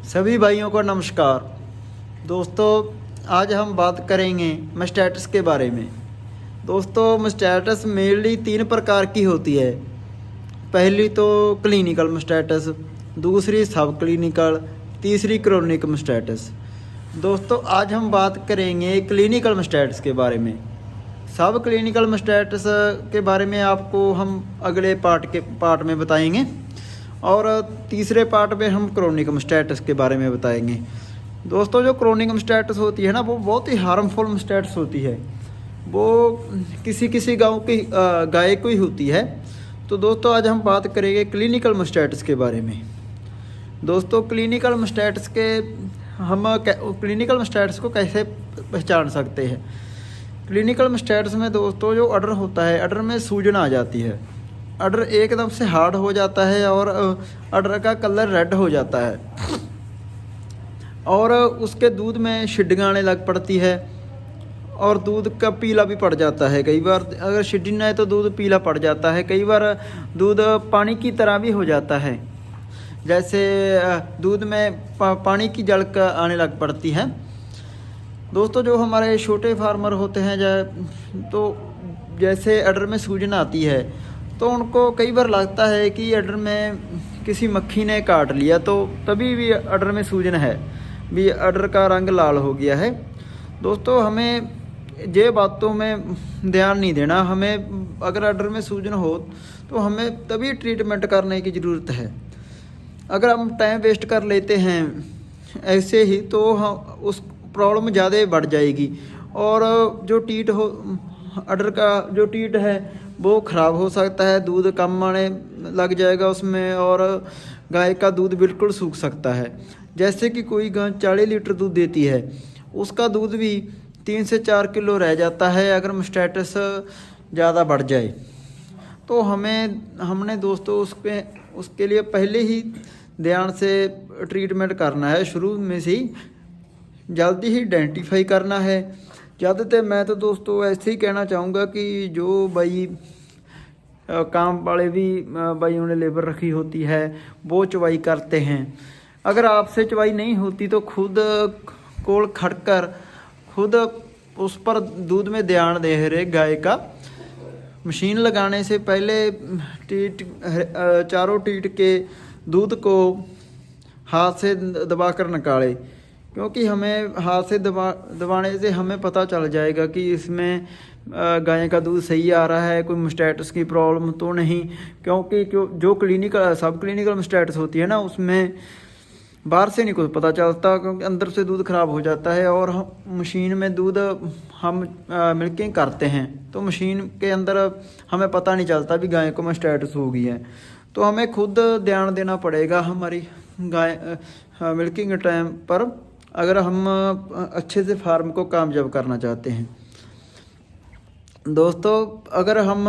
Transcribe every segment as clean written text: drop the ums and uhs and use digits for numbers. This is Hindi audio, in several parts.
सभी भाइयों को नमस्कार। दोस्तों, आज हम बात करेंगे मास्टाइटिस के बारे में। दोस्तों, मास्टाइटिस मेनली 3 प्रकार की होती है। पहली तो क्लिनिकल मास्टाइटिस, दूसरी सब क्लिनिकल, तीसरी क्रोनिक मास्टाइटिस। दोस्तों, आज हम बात करेंगे क्लिनिकल मास्टाइटिस के बारे में। सब क्लिनिकल मास्टाइटिस के बारे में आपको हम अगले पार्ट में बताएंगे और तीसरे पार्ट में हम क्रोनिक मास्टाइटिस के बारे में बताएंगे। दोस्तों, जो क्रोनिक मास्टाइटिस होती है ना, वो बहुत ही हार्मफुल मास्टाइटिस होती है। वो किसी गांव की गाय को ही होती है। तो दोस्तों, आज हम बात करेंगे क्लिनिकल मास्टाइटिस के बारे में। दोस्तों, क्लिनिकल मास्टाइटिस को कैसे पहचान सकते हैं। क्लिनिकल मास्टाइटिस में दोस्तों जो अडर होता है, अडर में सूजन आ जाती है। अडर एकदम से हार्ड हो जाता है और अडर का कलर रेड हो जाता है और उसके दूध में शिड्डियाँ आने लग पड़ती है और दूध का पीला भी पड़ जाता है। कई बार अगर शिड्डी ना है तो दूध पीला पड़ जाता है। कई बार दूध पानी की तरह भी हो जाता है, जैसे दूध में पानी की झलक आने लग पड़ती है। दोस्तों, जो हमारे छोटे फार्मर होते हैं तो जैसे अडर में सूजन आती है तो उनको कई बार लगता है कि अडर में किसी मक्खी ने काट लिया, तो तभी भी अडर में सूजन है, भी अडर का रंग लाल हो गया है। दोस्तों, हमें ये बातों में ध्यान नहीं देना। हमें अगर अडर में सूजन हो तो हमें तभी ट्रीटमेंट करने की ज़रूरत है। अगर हम टाइम वेस्ट कर लेते हैं ऐसे ही तो हम उस प्रॉब्लम ज़्यादा बढ़ जाएगी और जो टीट हो अडर का जो टीट है वो ख़राब हो सकता है। दूध कम आने लग जाएगा उसमें और गाय का दूध बिल्कुल सूख सकता है। जैसे कि कोई गाय 40 लीटर दूध देती है, उसका दूध भी 3 से 4 किलो रह जाता है अगर मास्टाइटिस ज़्यादा बढ़ जाए। तो हमने दोस्तों उसके लिए पहले ही ध्यान से ट्रीटमेंट करना है, शुरू में से ही जल्दी ही आइडेंटिफाई करना है। ज़्यादातर मैं तो दोस्तों ऐसे ही कहना चाहूँगा कि जो भाई काम वाले भी भाइयों ने लेबर रखी होती है वो चवाई करते हैं। अगर आपसे चवाई नहीं होती तो खुद कोल खड़कर खुद उस पर दूध में ध्यान दे रहे गाय का। मशीन लगाने से पहले चारों टीट के दूध को हाथ से दबाकर निकाले, क्योंकि हमें हाथ से दबाने से हमें पता चल जाएगा कि इसमें गाय का दूध सही आ रहा है, कोई मास्टाइटिस की प्रॉब्लम तो नहीं। क्योंकि जो सब क्लिनिकल मास्टाइटिस होती है ना, उसमें बाहर से नहीं कुछ पता चलता, क्योंकि अंदर से दूध ख़राब हो जाता है। और मशीन में दूध हम मिल्किंग करते हैं तो मशीन के अंदर हमें पता नहीं चलता भी गाय को मास्टाइटिस हो गई है। तो हमें खुद ध्यान देना पड़ेगा हमारी गाय मिल्किंग टाइम पर, अगर हम अच्छे से फार्म को कामयाब करना चाहते हैं। दोस्तों, अगर हम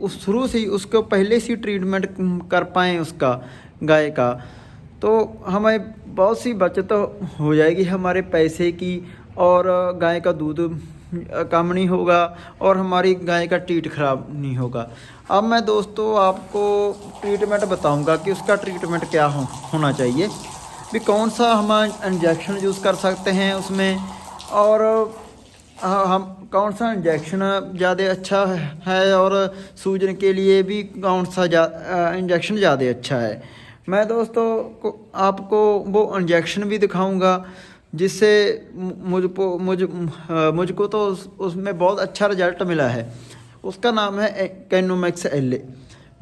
उस शुरू से ही उसको पहले से ट्रीटमेंट कर पाएँ उसका गाय का, तो हमें बहुत सी बचत हो जाएगी हमारे पैसे की और गाय का दूध कम नहीं होगा और हमारी गाय का टीट खराब नहीं होगा। अब मैं दोस्तों आपको ट्रीटमेंट बताऊंगा कि उसका ट्रीटमेंट क्या होना चाहिए, भी कौन सा हम इंजेक्शन यूज़ कर सकते हैं उसमें, और हम कौन सा इंजेक्शन ज़्यादा अच्छा है और सूजन के लिए भी कौन सा इंजेक्शन ज़्यादा अच्छा है। मैं दोस्तों आपको वो इंजेक्शन भी दिखाऊंगा जिससे मुझको तो उसमें बहुत अच्छा रिजल्ट मिला है। उसका नाम है कैनोमैक्स LA।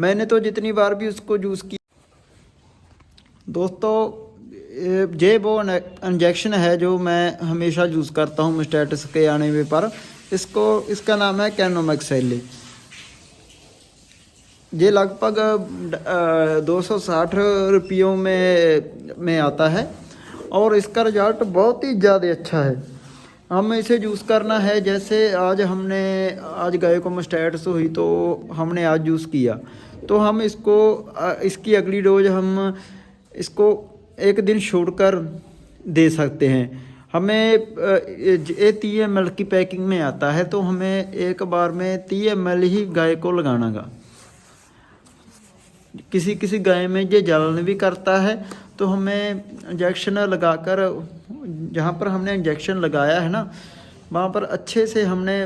मैंने तो जितनी बार भी उसको यूज़ किया दोस्तों, ये वो इंजेक्शन है जो मैं हमेशा यूज़ करता हूँ मास्टाइटिस के आने में पर। इसका नाम है कैनोमैक्स LA। ये लगभग 260 रुपयों में आता है और इसका रिजल्ट बहुत ही ज़्यादा अच्छा है। हमें इसे यूज़ करना है। जैसे आज गाय को मास्टाइटिस हुई तो हमने आज यूज़ किया, तो हम इसकी अगली डोज हम इसको 1 दिन छोड़कर दे सकते हैं। हमें ये 30 ml की पैकिंग में आता है, तो हमें एक बार में 30 ml ही गाय को लगाना गा। किसी किसी गाय में ये जलन भी करता है, तो हमें इंजेक्शन लगाकर, जहाँ पर हमने इंजेक्शन लगाया है ना, वहाँ पर अच्छे से हमने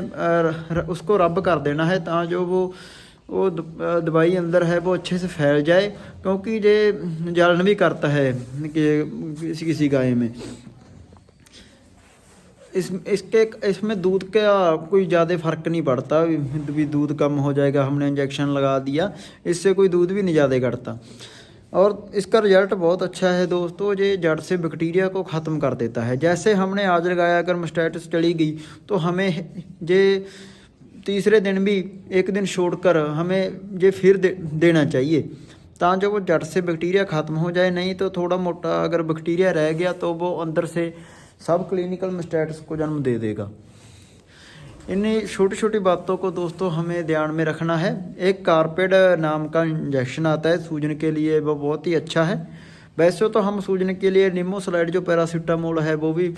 उसको रब कर देना है, ता जो वो दवाई अंदर है वो अच्छे से फैल जाए, क्योंकि ये जलन भी करता है कि किसी किसी गाय में। इसमें दूध का कोई ज़्यादा फ़र्क नहीं पड़ता, भी दूध कम हो जाएगा, हमने इंजेक्शन लगा दिया, इससे कोई दूध भी नहीं ज़्यादा घटता। और इसका रिजल्ट बहुत अच्छा है दोस्तों, ये जड़ से बैक्टीरिया को ख़त्म कर देता है। जैसे हमने आज लगाया, अगर मास्टाइटिस चली गई तो हमें ये तीसरे दिन भी एक दिन छोड़कर हमें ये फिर देना चाहिए, ताकि जो वो जड़ से बैक्टीरिया ख़त्म हो जाए। नहीं तो थोड़ा मोटा अगर बैक्टीरिया रह गया तो वो अंदर से सब क्लिनिकल मास्टाइटिस को जन्म दे देगा। इन्हीं छोटी छोटी बातों को दोस्तों हमें ध्यान में रखना है। एक कारपेड नाम का इंजेक्शन आता है सूजन के लिए, वो बहुत ही अच्छा है। वैसे तो हम सूजन के लिए निमोसलाइड जो पैरासीटामोल है वो भी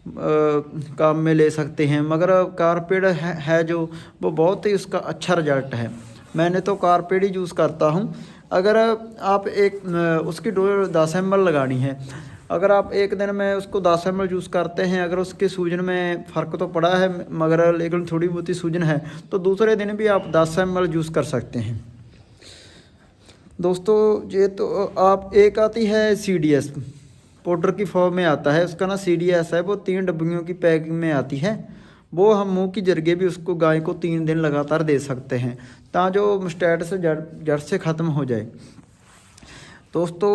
काम में ले सकते हैं, मगर कारपेड है जो वो बहुत ही उसका अच्छा रिजल्ट है। मैंने तो कारपेड ही यूज़ करता हूँ। अगर आप उसकी डोज 10 ml लगानी है, अगर आप एक दिन में उसको 10 ml यूज़ करते हैं, अगर उसके सूजन में फ़र्क तो पड़ा है मगर लेकिन थोड़ी बहुत ही सूजन है, तो दूसरे दिन भी आप 10 ml यूज़ कर सकते हैं दोस्तों। ये तो आप एक आती है CDS, पाउडर की फॉर्म में आता है, उसका ना CDS है, वो 3 डब्बियों की पैकिंग में आती है। वो हम मुंह की जरिए भी उसको गाय को 3 दिन लगातार दे सकते हैं, ताकि जो मास्टाइटिस जड़ से ख़त्म हो जाए दोस्तों।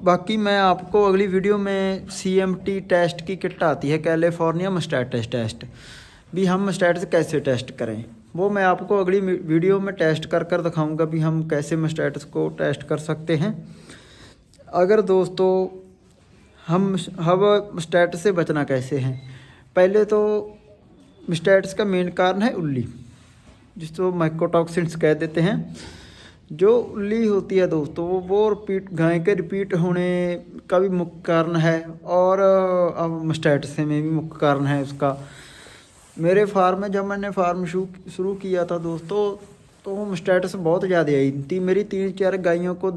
बाकी मैं आपको अगली वीडियो में CMT टेस्ट की किट आती है, कैलिफोर्निया मास्टाइटिस टेस्ट, भी हम मास्टाइटिस कैसे टेस्ट करें, वो मैं आपको अगली वीडियो में टेस्ट कर दिखाऊंगा भी हम कैसे मास्टाइटिस को टेस्ट कर सकते हैं। अगर दोस्तों हम मास्टाइटिस से बचना कैसे हैं, पहले तो मास्टाइटिस का मेन कारण है उल्ली, जिसको माइकोटॉक्सिन्स कह देते हैं। जो उल्ली होती है दोस्तों वो गाय के रिपीट होने का भी मुख्य कारण है, और अब मास्टाइटिस में भी मुख्य कारण है उसका। मेरे फार्म में जब मैंने फार्म शुरू किया था दोस्तों, तो मास्टाइटिस बहुत ज़्यादा आई थी। मेरी 3-4 गायों को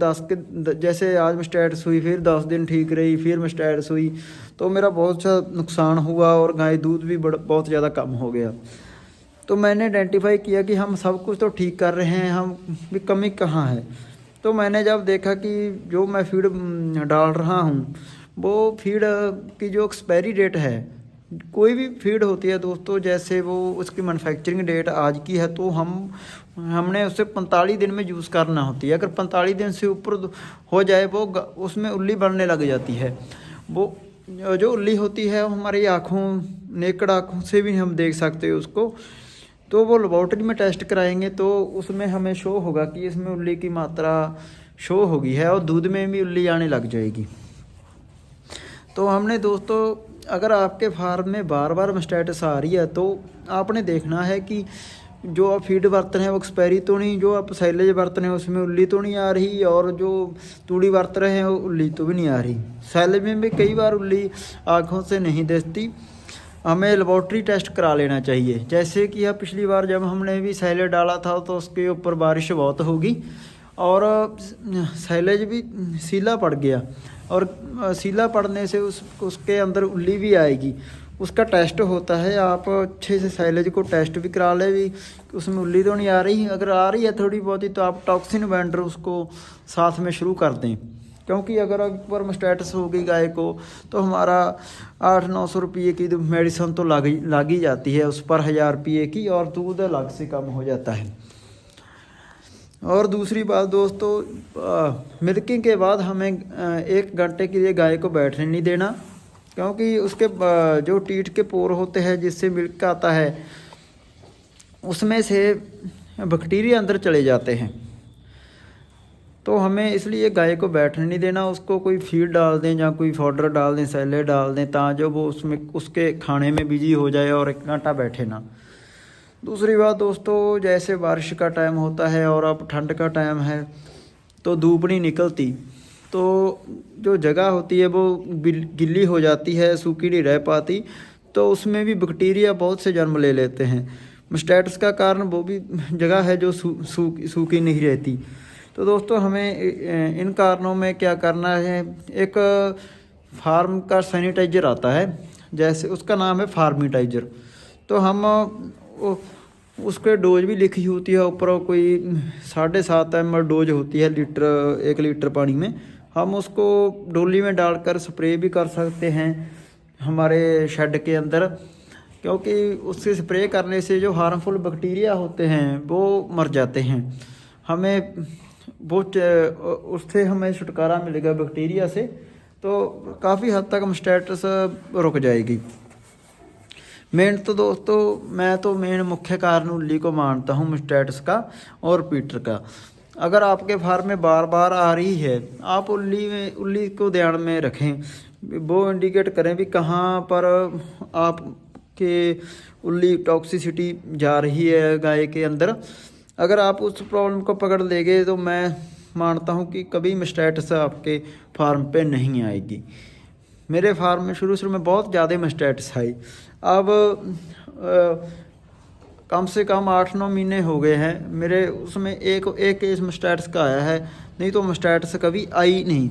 जैसे आज मास्टाइटिस हुई, फिर 10 दिन ठीक रही, फिर मास्टाइटिस हुई, तो मेरा बहुत सा नुकसान हुआ और गाय दूध भी बहुत ज़्यादा कम हो गया। तो मैंने आइडेंटिफाई किया कि हम सब कुछ तो ठीक कर रहे हैं, हम भी कमी कहाँ है। तो मैंने जब देखा कि जो मैं फीड डाल रहा हूँ वो फीड की जो एक्सपायरी डेट है, कोई भी फीड होती है दोस्तों, जैसे वो उसकी मैन्युफैक्चरिंग डेट आज की है, तो हमने उसे 45 दिन में यूज़ करना होती है। अगर 45 दिन से ऊपर हो जाए वो उसमें उल्ली बढ़ने लग जाती है। वो जो उल्ली होती है वो हमारी नेकड़ आँखों से भी हम देख सकते हैं उसको। तो वो लेबोरेटरी में टेस्ट कराएंगे तो उसमें हमें शो होगा कि इसमें उल्ली की मात्रा शो होगी है, और दूध में भी उल्ली आने लग जाएगी। तो हमने दोस्तों, अगर आपके फार्म में बार बार मास्टाइटिस आ रही है तो आपने देखना है कि जो आप फीड बर्त रहे हैं वो एक्सपायरी तो नहीं, जो आप साइलेज बर्त रहे हैं उसमें उल्ली तो नहीं आ रही, और जो तूड़ी बर्त रहे हैं वो उल्ली तो भी नहीं आ रही। साइलेज में भी कई बार उल्ली आँखों से नहीं दिखती, हमें लेबोरेटरी टेस्ट करा लेना चाहिए। जैसे कि अब पिछली बार जब हमने भी साइलेज डाला था तो उसके ऊपर बारिश बहुत होगी और साइलेज भी सीला पड़ गया, और सीला पड़ने से उसके अंदर उल्ली भी आएगी। उसका टेस्ट होता है, आप अच्छे से साइलेज को टेस्ट भी करा ले भी उसमें उल्ली तो नहीं आ रही। अगर आ रही है थोड़ी बहुत ही तो आप टॉक्सिन वेंडर उसको साथ में शुरू कर दें, क्योंकि अगर एक बार मास्टाइटिस हो गई गाय को तो हमारा 800-900 रुपये की मेडिसिन तो लग ही जाती है उस पर, 1000 रुपये की, और दूध अलग से कम हो जाता है। और दूसरी बात दोस्तों, मिल्किंग के बाद हमें 1 घंटे के लिए गाय को बैठने नहीं देना, क्योंकि उसके जो टीथ के पोर होते हैं जिससे मिल्क आता है उसमें से बैक्टीरिया अंदर चले जाते हैं। तो हमें इसलिए गाय को बैठने नहीं देना, उसको कोई फीड डाल दें या कोई पाउडर डाल दें, सैलेड डाल दें, ताकि वो उसमें उसके खाने में बिजी हो जाए और 1 घंटा बैठे ना। दूसरी बात दोस्तों, जैसे बारिश का टाइम होता है और अब ठंड का टाइम है तो धूप नहीं निकलती, तो जो जगह होती है वो गिल्ली हो जाती है, सूखी नहीं रह पाती, तो उसमें भी बैक्टीरिया बहुत से जन्म ले लेते हैं। मास्टाइटिस का कारण वो भी जगह है जो सूखी नहीं रहती। तो दोस्तों हमें इन कारणों में क्या करना है, एक फार्म का सैनिटाइज़र आता है, जैसे उसका नाम है फार्मिटाइज़र। तो हम उसके डोज भी लिखी होती है ऊपर, कोई 7.5 ml डोज होती है 1 लीटर पानी में। हम उसको डोली में डालकर स्प्रे भी कर सकते हैं हमारे शेड के अंदर, क्योंकि उससे स्प्रे करने से जो हार्मफुल बैक्टीरिया होते हैं वो मर जाते हैं। हमें वो उससे हमें छुटकारा मिलेगा बैक्टीरिया से, तो काफ़ी हद तक मास्टाइटिस रुक जाएगी। मेन तो दोस्तों मैं तो मेन मुख्य कारण उल्ली को मानता हूँ, मास्टाइटिस का और पीटर का। अगर आपके फार्म में बार बार आ रही है, आप उल्ली को ध्यान में रखें, वो इंडिकेट करें भी कहाँ पर आपके उल्ली टॉक्सिसिटी जा रही है गाय के अंदर। अगर आप उस प्रॉब्लम को पकड़ लेंगे तो मैं मानता हूँ कि कभी मास्टाइटिस आपके फार्म पे नहीं आएगी। मेरे फार्म में शुरू में बहुत ज़्यादा मास्टाइटिस आई। अब कम से कम 8-9 महीने हो गए हैं मेरे, उसमें एक केस मास्टाइटिस का आया है, नहीं तो मास्टाइटिस कभी आई नहीं।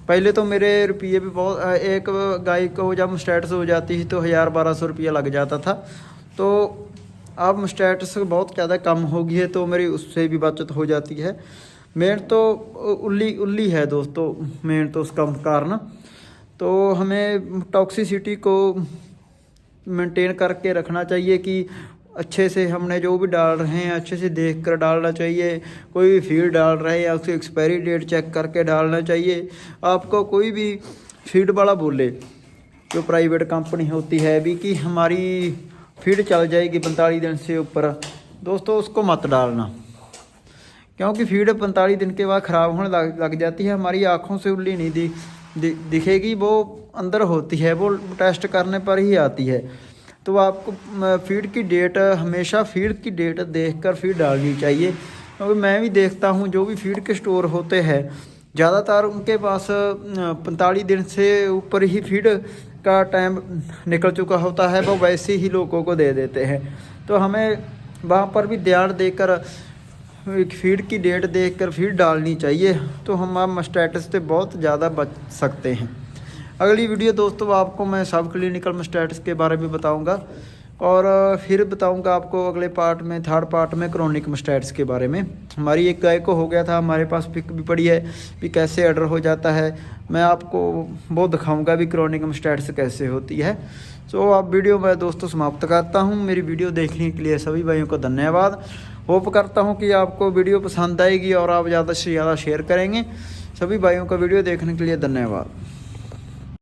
पहले तो मेरे रुपये भी बहुत, एक गाय को जब मास्टाइटिस हो जाती थी तो 1000-1200 रुपया लग जाता था। तो अब मास्टाइटिस बहुत ज़्यादा कम हो गई है, तो मेरी उससे भी बचत हो जाती है। मेन तो उल्ली है दोस्तों, मेन तो उसका कारण। तो हमें टॉक्सिसिटी को मेंटेन करके रखना चाहिए कि अच्छे से हमने जो भी डाल रहे हैं अच्छे से देख कर डालना चाहिए। कोई भी फीड डाल रहे हैं या उसकी एक्सपायरी डेट चेक करके डालना चाहिए। आपको कोई भी फीड वाला बोले, जो प्राइवेट कंपनी होती है भी, कि हमारी फीड चल जाएगी 45 दिन से ऊपर, दोस्तों उसको मत डालना, क्योंकि फीड 45 दिन के बाद ख़राब होने लग जाती है। हमारी आँखों से उल्ली नहीं दिखेगी, वो अंदर होती है, वो टेस्ट करने पर ही आती है। तो आपको फीड की डेट, हमेशा फीड की डेट देखकर फीड डालनी चाहिए, क्योंकि मैं भी देखता हूँ जो भी फीड के स्टोर होते हैं ज़्यादातर उनके पास 45 दिन से ऊपर ही फीड का टाइम निकल चुका होता है, वो वैसे ही लोगों को दे देते हैं। तो हमें वहाँ पर भी ध्यान देकर फीड की डेट देखकर फीड डालनी चाहिए, तो हम मास्टाइटिस से बहुत ज़्यादा बच सकते हैं। अगली वीडियो दोस्तों आपको मैं सब क्लिनिकल मास्टाइटिस के बारे में बताऊंगा, और फिर बताऊंगा आपको अगले पार्ट में, थर्ड पार्ट में क्रोनिक मास्टाइटिस के बारे में। हमारी एक गाय को हो गया था, हमारे पास पिक भी पड़ी है कि कैसे ऑर्डर हो जाता है। मैं आपको वो दिखाऊंगा भी क्रोनिक मास्टाइटिस कैसे होती है। तो आप वीडियो मैं दोस्तों समाप्त करता हूँ। मेरी वीडियो देखने के लिए सभी भाइयों को धन्यवाद। होप करता हूँ कि आपको वीडियो पसंद आएगी और आप ज़्यादा से ज़्यादा शेयर करेंगे। सभी भाइयों का वीडियो देखने के लिए धन्यवाद।